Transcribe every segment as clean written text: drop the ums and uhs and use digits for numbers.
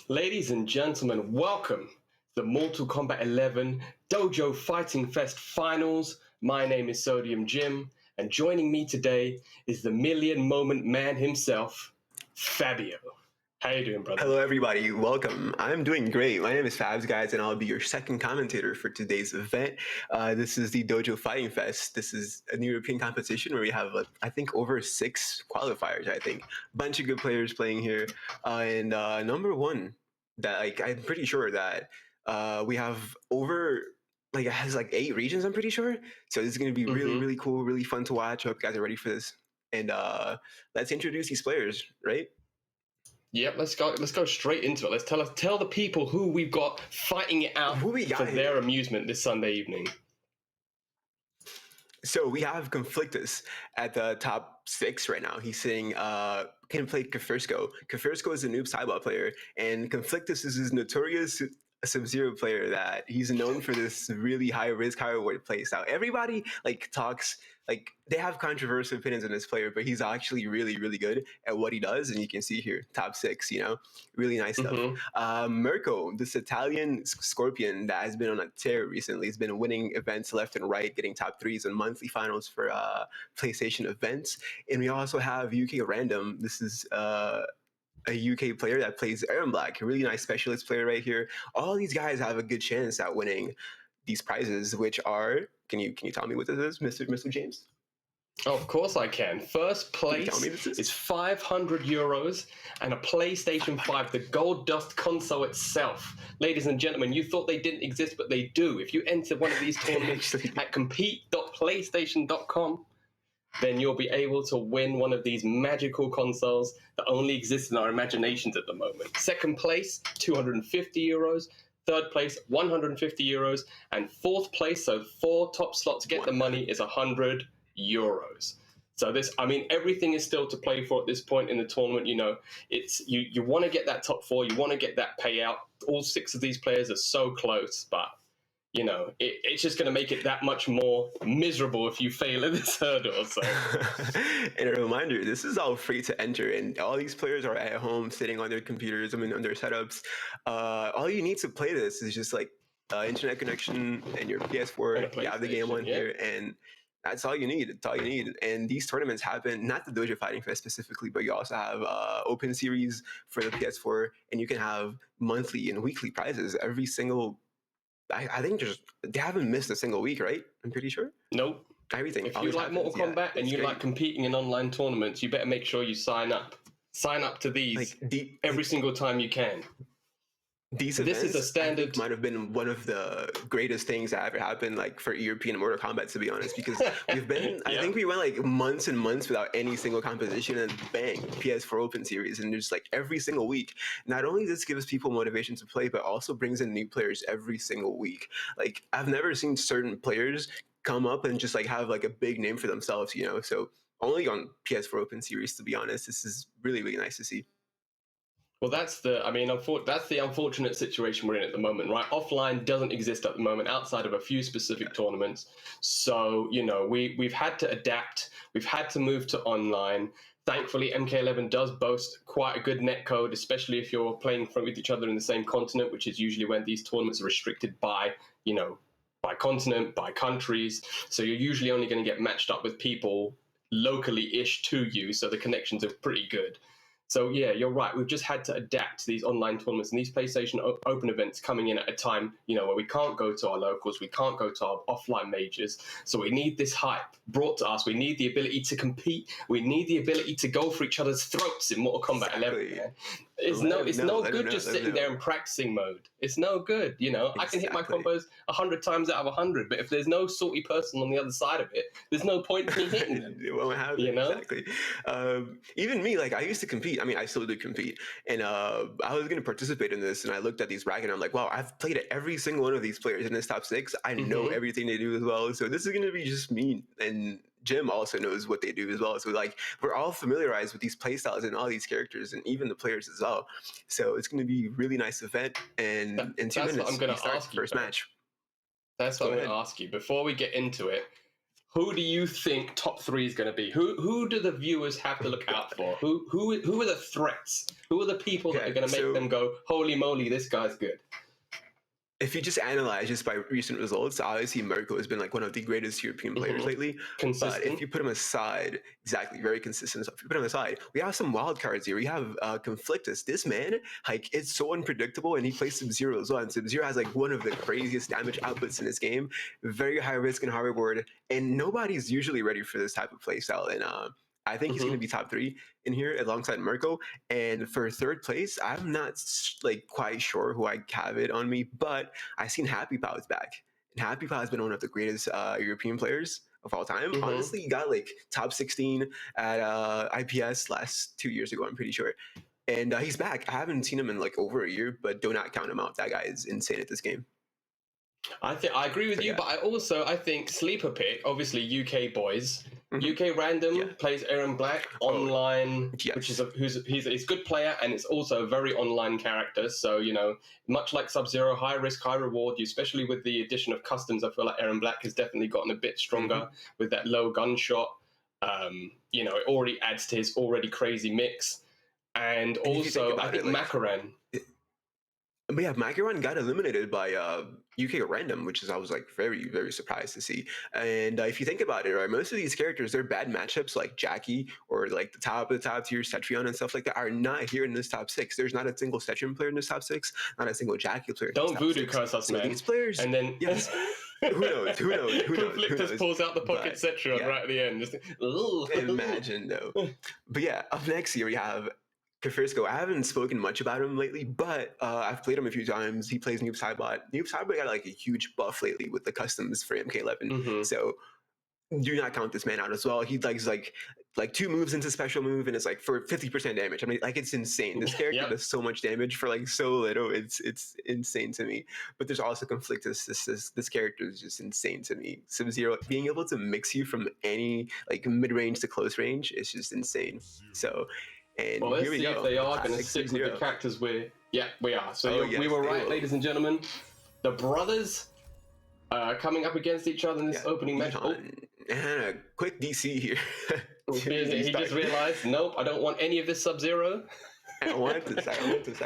Ladies and gentlemen, welcome to the Mortal Kombat 11 Dojo Fighting Fest Finals. My name is Sodium Jim, and joining me today is the million moment man himself, Fabio. How you doing, brother? Hello, everybody. Welcome. I'm doing great. My name is Fabs, guys, and I'll be your second commentator for today's event. This is the Dojo Fighting Fest. This is a new European competition where we have, I think, over 6 qualifiers, Bunch of good players playing here. And number one, that I'm pretty sure that we have over, it has 8 regions, I'm pretty sure. So this is going to be really, really cool, really fun to watch. I hope you guys are ready for this. And let's introduce these players, right? Yep, let's go straight into it. Let's tell the people who we've got fighting it out for their amusement this Sunday evening. So we have Conflictus at the top 6 right now. He's saying can play Kefirsko. Kefirsko is a Noob Saibot player, and Conflictus is his notorious Sub-Zero player that he's known for this really high risk, high reward play style. Everybody talks they have controversial opinions on this player, but he's actually really, really good at what he does, and you can see here top 6. Really nice stuff. Mirko, this Italian Scorpion that has been on a tear recently, has been winning events left and right, getting top 3s and monthly finals for PlayStation events. And we also have UK Random. This is a UK player that plays Aaron Black, a really nice specialist player right here. All these guys have a good chance at winning these prizes, which are, can you tell me what this is, Mr. James? Oh, of course I can. First place is 500 euros and a PlayStation 5, the Gold Dust console itself. Ladies and gentlemen, you thought they didn't exist, but they do. If you enter one of these tournaments at compete.playstation.com, then you'll be able to win one of these magical consoles that only exist in our imaginations at the moment. Second place, 250 euros. Third place, 150 euros. And fourth place, so 4 top slots get the money, is 100 euros. So everything is still to play for at this point in the tournament. It's you want to get that top 4, you want to get that payout. All 6 of these players are so close, but it's just going to make it that much more miserable if you fail at this hurdle. So. And a reminder, this is all free to enter, and all these players are at home sitting on their computers, on their setups. All you need to play this is just internet connection and your PS4. You have the game on here, and that's all you need. That's all you need. And these tournaments happen, not the Dojo Fighting Fest specifically, but you also have open series for the PS4, and you can have monthly and weekly prizes every single. I think they haven't missed a single week, right? I'm pretty sure. Nope. Everything. If you like Mortal Kombat and you like competing in online tournaments, you better make sure you sign up. Sign up to these every single time you can. These events, this is a standard. Might have been one of the greatest things that ever happened, for European Mortal Kombat, to be honest, because we've been. I think we went months and months without any single competition, and bang, PS4 Open Series, and just every single week. Not only this gives people motivation to play, but also brings in new players every single week. I've never seen certain players come up and just have a big name for themselves, So only on PS4 Open Series, to be honest, this is really, really nice to see. Well, that's the unfortunate situation we're in at the moment, right? Offline doesn't exist at the moment outside of a few specific tournaments. So, we've had to adapt. We've had to move to online. Thankfully, MK11 does boast quite a good netcode, especially if you're playing with each other in the same continent, which is usually when these tournaments are restricted by continent, by countries. So you're usually only going to get matched up with people locally-ish to you, so the connections are pretty good. So yeah, you're right. We've just had to adapt to these online tournaments and these PlayStation Open events coming in at a time, where we can't go to our locals, we can't go to our offline majors. So we need this hype brought to us. We need the ability to compete. We need the ability to go for each other's throats in Mortal Kombat 11. Man. It's no good just sitting there in practicing mode. It's no good, Exactly. I can hit my combos 100 times out of 100, but if there's no salty person on the other side of it, there's no point in me hitting them. It won't happen. Exactly. Even me, I used to compete. I still do compete, and I was going to participate in this, and I looked at these brackets, and I'm like, wow, I've played at every single one of these players in this top 6. I know everything they do as well, so this is going to be just me and Jim also knows what they do as well. So like we're all familiarized with these playstyles and all these characters and even the players as well. So it's going to be a really nice event. And in 2 That's minutes, what I'm going we to start ask the you. first match. That's what I'm going to ask you. Before we get into it, who do you think top 3 is going to be? Who do the viewers have to look out for? Who are the threats? Who are the people that are going to make them go, holy moly, this guy's good? If you just analyze just by recent results, obviously Mirko has been like one of the greatest European players lately. Consistent. But if you put him aside, exactly, very consistent. So if you put him aside, we have some wild cards here. We have Conflictus. This man, like, it's so unpredictable, and he plays Sub-Zero as well. And Sub-Zero has like one of the craziest damage outputs in this game. Very high risk and high reward, and nobody's usually ready for this type of playstyle. And I think he's going to be top 3 in here alongside Mirko. And for 3rd place, I'm not like quite sure who I have it on me, but I've seen Happy Pow's back. And Happy Pow has been one of the greatest European players of all time. Honestly, he got like top 16 at IPS last 2 years ago, I'm pretty sure. And he's back. I haven't seen him in like over a year, but do not count him out. That guy is insane at this game. I agree with you, but I think sleeper pick, obviously UK boys. UK Random plays Aaron Black online, which is he's a good player, and it's also a very online character. So, you know, much like Sub-Zero, high risk, high reward. Especially with the addition of customs, I feel like Aaron Black has definitely gotten a bit stronger with that low gunshot. You know, it already adds to his already crazy mix. And also, I think Makaran. But yeah, Makaran got eliminated by UK Random, which is I was like very, very surprised to see. And if you think about it, right, most of these characters, they're bad matchups like Jackie or like the top of the top tier Cetrion and stuff like that are not here in this top 6. There's not a single Cetrion player in this top 6, not a single Jackie player. Don't voodoo curse us, man. These players, and then yes. Who knows? Conflictus pulls out the pocket Cetrion right at the end. Just, imagine though. But yeah, up next here we have Kefirsko. I haven't spoken much about him lately, but I've played him a few times. He plays Noob Saibot. Noob Saibot got like a huge buff lately with the customs for MK11. So do not count this man out as well. He likes like 2 moves into special move, and it's like for 50% damage. I mean, like, it's insane. This character does so much damage for like so little. It's insane to me. But there's also Conflictus. This character is just insane to me. Sub-Zero being able to mix you from any like mid range to close range is just insane. So. And well, let's see if they are going to stick with the characters we are. So we were right, ladies and gentlemen. The brothers coming up against each other in this opening match. And a quick DC here. He just realized, nope, I don't want any of this Sub-Zero. I don't want this. I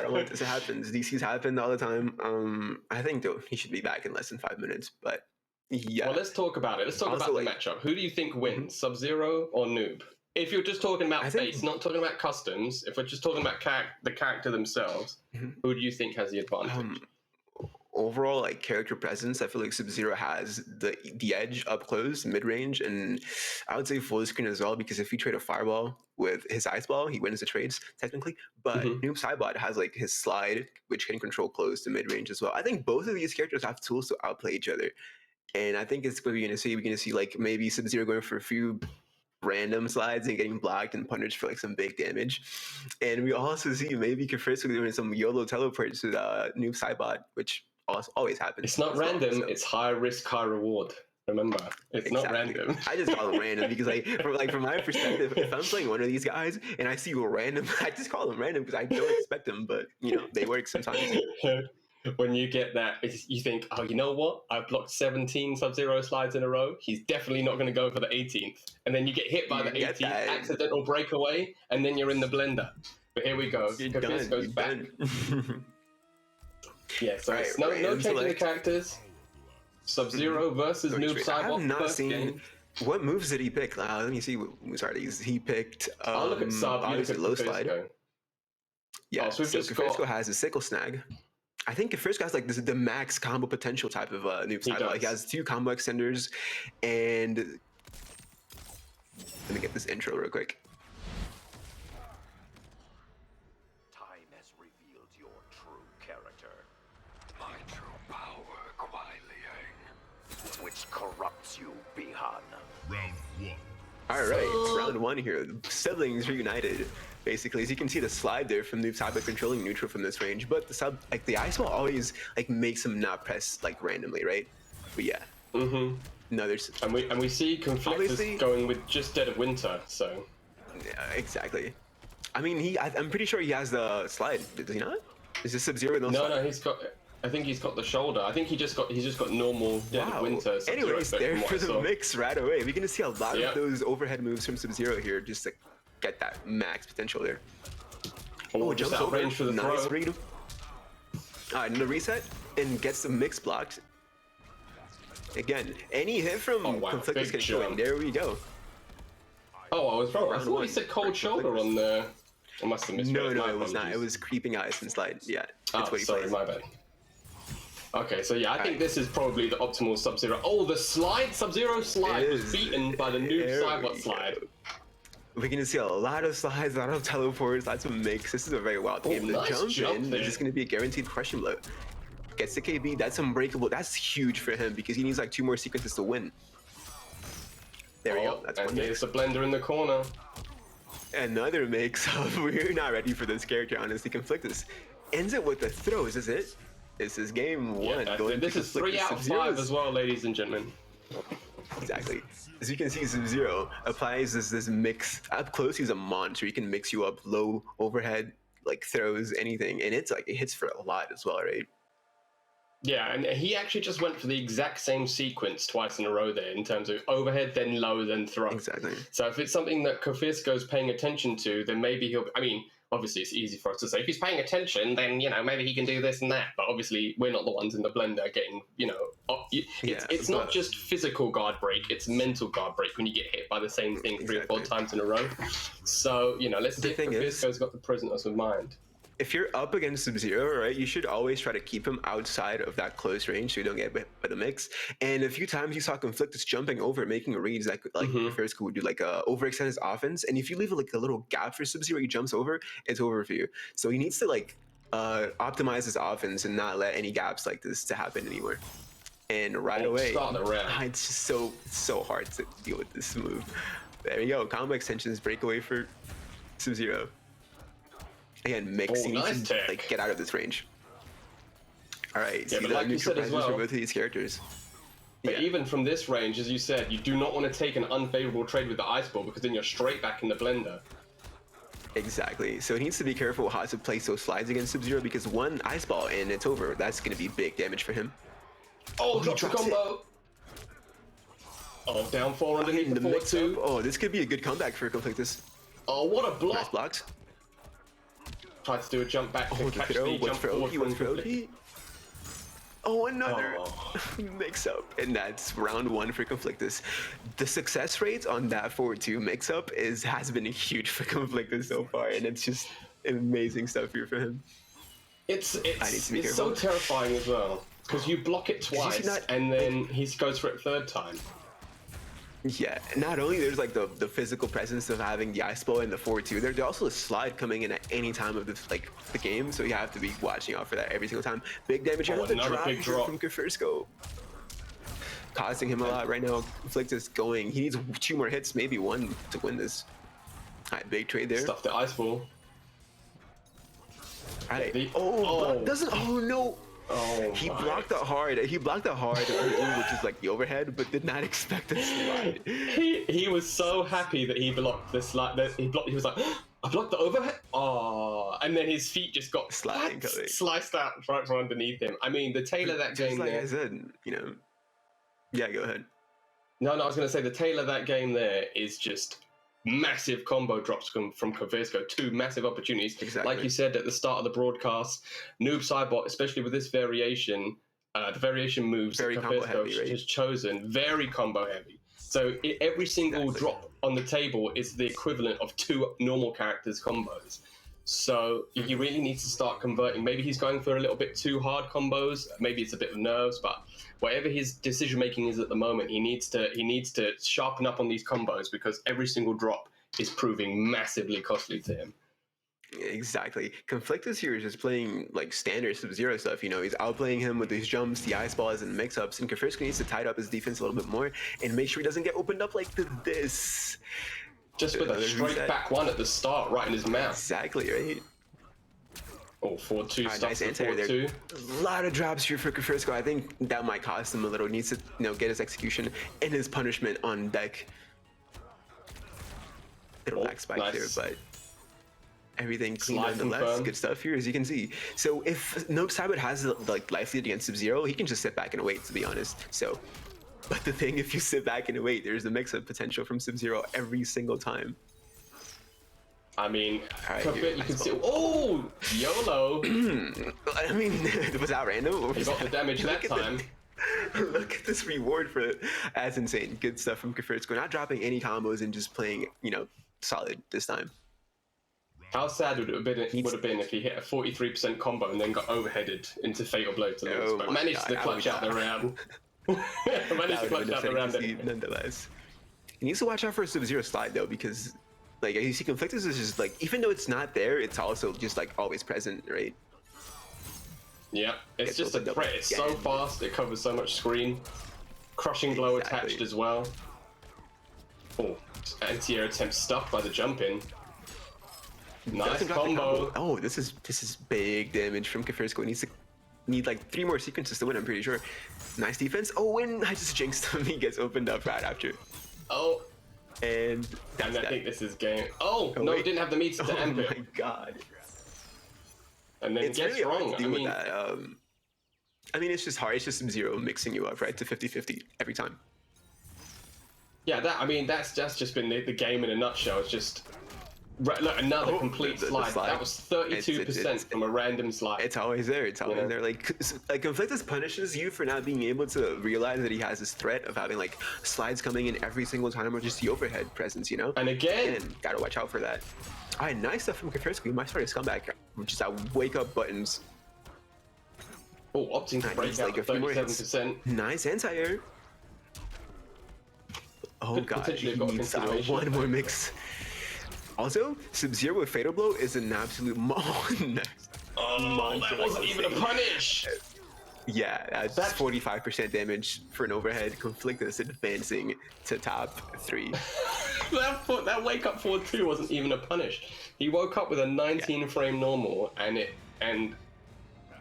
don't want this. It happens. DC's happened all the time. I think though he should be back in less than 5 minutes. But yeah. Well, let's talk about it. Let's talk about the matchup. Who do you think wins, Sub-Zero or Noob? If you're just talking about face, not talking about customs, if we're just talking about the character themselves, who do you think has the advantage? Overall, like character presence, I feel like Sub-Zero has the edge up close, mid range, and I would say full screen as well. Because if you trade a fireball with his ice ball, he wins the trades technically. But Noob Saibot has like his slide, which can control close to mid range as well. I think both of these characters have tools to outplay each other, and I think it's what we're gonna see. We're gonna see like maybe Sub-Zero going for a few random slides and getting blocked and punished for like some big damage. And we also see maybe Kefirsko doing some YOLO teleports to Noob Saibot, which always happens. It's not random, it's high risk, high reward. Remember, it's not random. I just call them random because from my perspective, if I'm playing one of these guys and I see a random, I just call them random because I don't expect them, but you know, they work sometimes. When you get that, you think, oh, you know what? I've blocked 17 Sub-Zero slides in a row. He's definitely not going to go for the 18th. And then you get hit by the 18th, accidental breakaway, and then you're in the blender. But here we go. Kefirsko goes back. Yeah, so it's no changing the characters. Sub-Zero versus Noob Saibot. I have not seen... What moves did he pick? Let me see what moves are these. He picked... I'll look at Sub, you look at low slide. Yeah, so Kefirsko has a sickle snag. I think Kefirsko has like the max combo potential type of Noob Saibot. Like, he has 2 combo extenders, and let me get this intro real quick. Time has revealed your true character. My true power, Kuai Liang, which corrupts you, Bihan. Round 1. All right, round 1 here. Siblings reunited. Basically, as you can see the slide there from Noob Saibot controlling neutral from this range, but the ice ball always like makes him not press like randomly, right? But yeah. No, there's And we see Conflictus Obviously- going with just Dead of Winter, so yeah, exactly. I mean, I'm pretty sure he has the slide. Does he not? Is this Sub-Zero with no no, slide? he's got. I think he's got the shoulder. I think he's just got normal Dead of Winter. Sub-Zero Anyways, effect there from what for I the saw. mix right away. We're gonna see a lot Yep. of those overhead moves from Sub-Zero here, just to get that max potential there. Oh, just jumps out over. range for the Nice throw. read. Alright, and the reset, and gets the mix blocked. Again, any hit from Oh, wow, Conflictus big gets going. jump. There we go. Oh, I was wrong. I Round thought one he said cold for shoulder Conflictus. on the. I must have misread. No, My it was not. It apologies. was creeping eyes and slide. Yeah, Oh, it's what he sorry, plays. my bad. Okay, so yeah, I think Alright. this is probably the optimal Sub-Zero. Oh, the slide, Sub-Zero slide It was is. beaten by the Noob There Saibot we slide. go. We're gonna see a lot of slides, a lot of teleports, lots of mix. This is a very wild game. The nice jump in there. is just gonna be a guaranteed crushing blow. Gets the KB, that's unbreakable. That's huge for him because he needs like 2 more sequences to win. There we go. That's and one here's mix. the blender in the corner. Another mix. We're not ready for this character, honestly. Conflictus ends it with the throws. Is it? This is game one. Yeah, going this to is 3 Conflictus. out of 5 Sub-Zero's- as well, ladies and gentlemen. Exactly. As you can see, Sub-Zero applies this mix up close. He's a monster. He can mix you up low, overhead, like throws, anything, and it's like it hits for a lot as well, right? Yeah, and he actually just went for the exact same sequence twice in a row there in terms of overhead, then low, then throw. Exactly. So if it's something that Kefirsko's paying attention to, then maybe he'll. I mean, obviously it's easy for us to say. If he's paying attention, then maybe he can do this and that. But obviously we're not the ones in the blender getting. It's not but- just physical guard break; it's mental guard break when you get hit by the same thing 3 or 4 Exactly. times in a row. So let's see if thing is- Kefirsko's got the presence of mind. If you're up against Sub-Zero, right, you should always try to keep him outside of that close range so you don't get hit by the mix. And a few times you saw Conflictus jumping over, making reads that could, like Kefirsko would do, like overextend his offense. And if you leave like a little gap for Sub-Zero, he jumps over, it's over for you. So he needs to like optimize his offense and not let any gaps like this to happen anymore. And right away, start the round. it's just so hard to deal with this move. There you go, combo extensions, breakaway for Sub-Zero. Again, mix. Oh, He needs nice to tech. like get out of this range. All right. Yeah, see but the like you neutral said as presence for well- both of these characters. But Yeah. even from this range, as you said, you do not want to take an unfavorable trade with the ice ball because then you're straight back in the blender. Exactly. So he needs to be careful how to place those slides against Sub-Zero because one ice ball and it's over. That's going to be big damage for him. Oh, he drops the drops it. combo. Oh, down 4 underneath In the the mix up. 4-2. Oh, this could be a good comeback for Conflictus. Oh, what a Nice block. blocked. Tried to do a jump back to Oh, the catch throw. the What's jump for forward OP? What's for from OP? Oh, another Oh. mix up. And that's round 1 for Conflictus. The success rate on that 4-2 mix up has been huge for Conflictus so far. And it's just amazing stuff here for him. It's to be so careful. terrifying as well because you block it you see twice that- and then he goes for it 3rd time. Yeah, not only there's like the physical presence of having the ice ball and the 4-2, there's also a slide coming in at any time of the game, so you have to be watching out for that every single time. Big damage Oh, on the another drop big here drop. from Kefirsko. Costing him a lot right now. Conflictus going. He needs 2 more hits, maybe 1 to win this. Alright, big trade there. Stuff the ice ball. Alright. The- Oh, oh. doesn't. Oh no. Oh, He my. blocked it hard. He blocked it hard, which is like the overhead, but did not expect the slide. He was so happy that he blocked the slide. That he was like, I blocked the overhead. Oh, and then his feet just got Sliding coming. sliced out right from underneath him. I mean, the tail of that Just game like there. I said, Yeah, go ahead. No, I was going to say the tail of that game there is just massive combo drops from Kefirsko. 2 massive opportunities. Exactly. Like you said at the start of the broadcast, Noob Saibot, especially with this variation, the variation moves Very that combo Kefirsko heavy, right? has chosen, very combo heavy. So every single Exactly. drop on the table is the equivalent of 2 normal characters' combos. So he really needs to start converting. Maybe he's going for a little bit too hard combos. Maybe it's a bit of nerves, but whatever his decision making is at the moment, he needs to sharpen up on these combos because every single drop is proving massively costly to him. Exactly. Conflictus here is just playing like standard Sub-Zero stuff. He's outplaying him with these jumps, the ice balls, and mix-ups. And Kefirsko needs to tighten up his defense a little bit more and make sure he doesn't get opened up like this. Just with a Another straight reset. back one at the start, right in his mouth. Exactly, right? Oh, 4-2 stuff nice for anti-air there. 4-2. A lot of drops here for Kefirsko. I think that might cost him a little. Needs to get his execution and his punishment on deck. Little lag spike nice. there, but everything clean Slide nonetheless. confirm. Good stuff here, as you can see. So if Noob Saibot has like life lead against Sub-Zero, he can just sit back and wait, to be honest. So, but the thing, if you sit back and wait, there's a mix-up potential from Sub-Zero every single time. I mean, Right, you can see. Oh, YOLO! I mean, was that random? Or He was got the that- damage that Look at time. Look at this reward for it. That's insane. Good stuff from Kefirsko. Not dropping any combos and just playing, solid this time. How sad would it have been if he hit a 43% combo and then got overheaded into Fatal Blow to lose, Oh but my managed God, to clutch out the round. Managed to clutch out the round anyway. Nonetheless. He needs to watch out for a Sub-Zero slide though, because like you see Conflictus is just like, even though it's not there, it's also just like always present, right? Yeah, it's Gets just a opened up threat. It's so again. fast, it covers so much screen. Crushing blow Exactly. attached as well. Oh, anti-air attempt stuffed by the jump in. Nice Doesn't drop the combo. Oh, this is big damage from Kefirsko. He need like 3 more sequences to win, I'm pretty sure. Nice defense. Oh, and I just jinxed him. He gets opened up right after. Oh, And that's and I that. think this is game. Oh, Oh, no, wait. didn't have the meter to Oh amp my it. god. And then It's gets really hard wrong. to do with that. I mean, it's just hard. It's just Sub-Zero mixing you up, right, to 50-50 every time. Yeah, that's just been the game in a nutshell. It's just look, another Oh, complete the slide. slide. That was 32% from a random slide. It's always there. It's always Yeah. there. Like Conflictus punishes you for not being able to realize that he has this threat of having like slides coming in every single time, or just the overhead presence, And again, gotta watch out for that. All right, nice stuff from Kefirsko. He might start his comeback, which is that wake up buttons. oh, opting to break Needs, out like, to a few more hits. 37%. Nice anti-air. Oh Could god, potentially he have got a needs continuation one of more that. mix. Also, Sub-Zero with Fatal Blow is an absolute Oh, that wasn't even a punish. Yeah, that's 45% damage for an overhead. Conflictus advancing to top 3. that wake up 4-2 wasn't even a punish. He woke up with a 19 frame normal and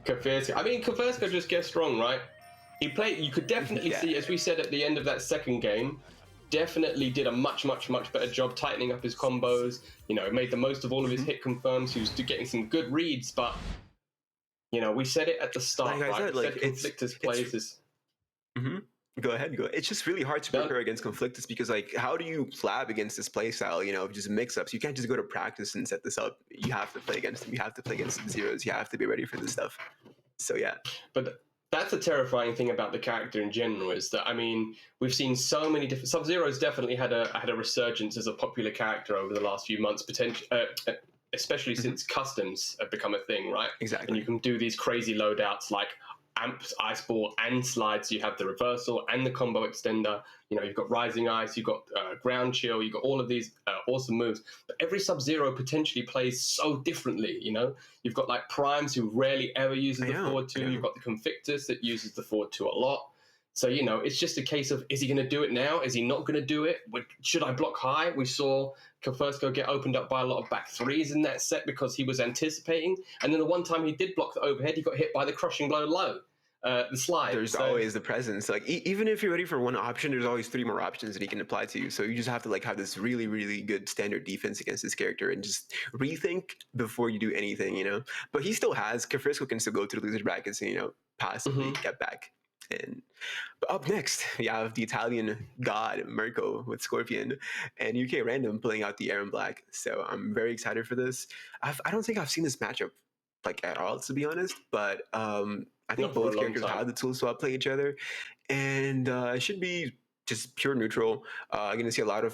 Kefirsko. I mean, Kefirsko just gets strong, right? He played. You could definitely see, as we said at the end of that second game, definitely did a much better job tightening up his combos. Made the most of all of his hit confirms. He was getting some good reads, but we said it at the start, Like I right? said, We like, said Conflictus plays this. Go ahead. It's just really hard to prepare against Conflictus because, like, how do you flab against this playstyle? Just mix-ups. You can't just go to practice and set this up. You have to play against him. You have to play against Zeros. You have to be ready for this stuff. So, yeah. But that's a terrifying thing about the character in general, is that, I mean, we've seen so many different... Sub-Zero's definitely had a resurgence as a popular character over the last few months, especially since customs have become a thing, right? Exactly. And you can do these crazy loadouts like amps, ice ball, and slides. You have the reversal and the combo extender. You've got rising ice, you've got ground chill, you've got all of these awesome moves. But every Sub-Zero potentially plays so differently. You've got like Primes who rarely ever uses the forward 2. You've got the Conflictus that uses the forward 2 a lot. So, it's just a case of, is he going to do it now? Is he not going to do it? Should I block high? We saw Kefirsko get opened up by a lot of back 3s in that set because he was anticipating. And then the one time he did block the overhead, he got hit by the crushing blow low, the slide. There's always the presence. Like, even if you're ready for one option, there's always 3 more options that he can apply to you. So you just have to, like, have this really, really good standard defense against this character and just rethink before you do anything, But he still has, Kefirsko can still go to the loser brackets and, possibly get back. But up next, we have the Italian god Mirko with Scorpion and UK Random pulling out the Aaron Black. So I'm very excited for this. I don't think I've seen this matchup like at all, to be honest. But I think both characters have the tools to outplay each other, and it should be just pure neutral. You're gonna see a lot of